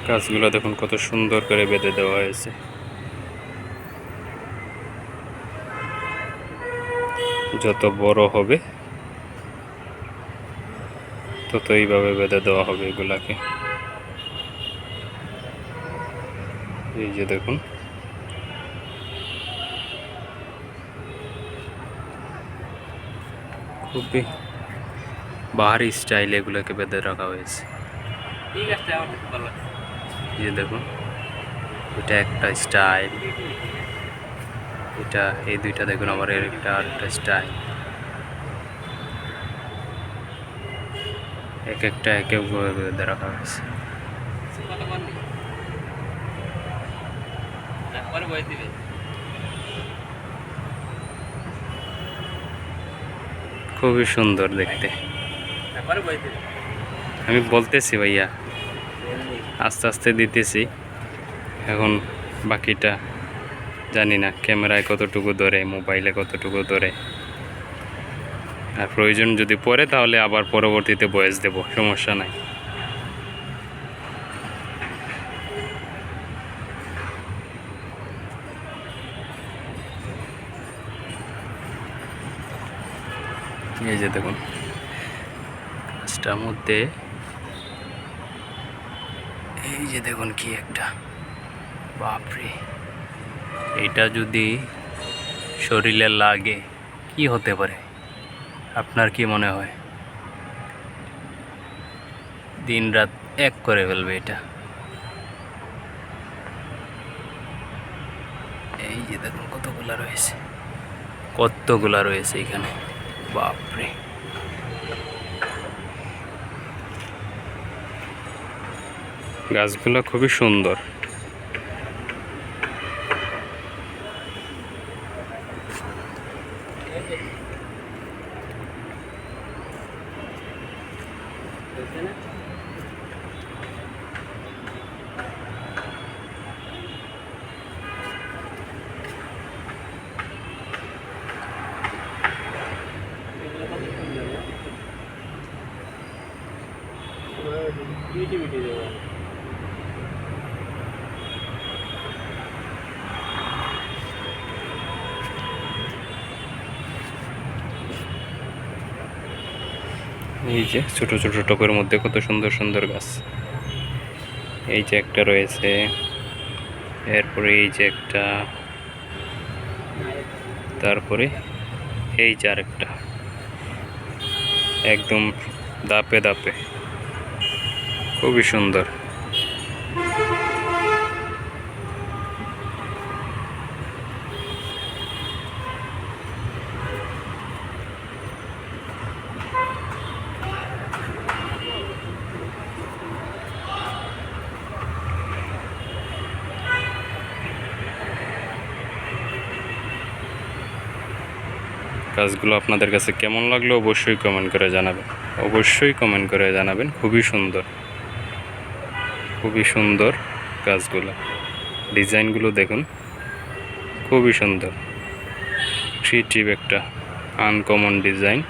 গাছগুলো দেখুন কত সুন্দর করে বেঁধে দেওয়া হয়েছে। যত বড় হবে তত এইভাবে বেঁধে দেওয়া হবে এগুলাকে। এই যে দেখুন খুবই বাহারি স্টাইল এগুলোকে বেঁধে রাখা হয়েছে। এই যে দেখুন এটা একটা স্টাইল, এটা এই দুইটা দেখুন আবার এর একটা আরেকটা স্টাইল, এক একটা এক একভাবে বেঁধে রাখা হয়েছে। খুবই সুন্দর দেখতে। আমি বলতেছি ভাইয়া আস্তে আস্তে দিতেছি, এখন বাকিটা জানি না ক্যামেরায় কতটুকু ধরে, মোবাইলে কতটুকু ধরে। আর প্রয়োজন যদি পড়ে তাহলে আবার পরবর্তীতে ভয়েস দেব, সমস্যা নাই। এই যে দেখুন গাছটার মধ্যে এই যে দেখুন কি একটা, বাপরে, এটা যদি শরীরে লাগে কি হতে পারে আপনার কি মনে হয়? দিন রাত এক করে ফেলবে এটা। এই যে দেখুন কতগুলা রয়েছে এখানে, বাপরে। গাছগুলো খুবই সুন্দর। এই যে ছোট ছোট টবের মধ্যে কত সুন্দর সুন্দর গাছ। এই যে একটা রয়েছে, এরপরে এই যে একটা, তারপরে এই যে আরেকটা, একদম দাপে দাপে, খুবই সুন্দর। গাছগুলো আপনাদের কাছে কেমন লাগলো অবশ্যই কমেন্ট করে জানাবেন। খুবই সুন্দর গাছগুলো, ডিজাইনগুলো দেখুন খুবই সুন্দর, ক্রিয়েটিভ একটা আনকমন ডিজাইন।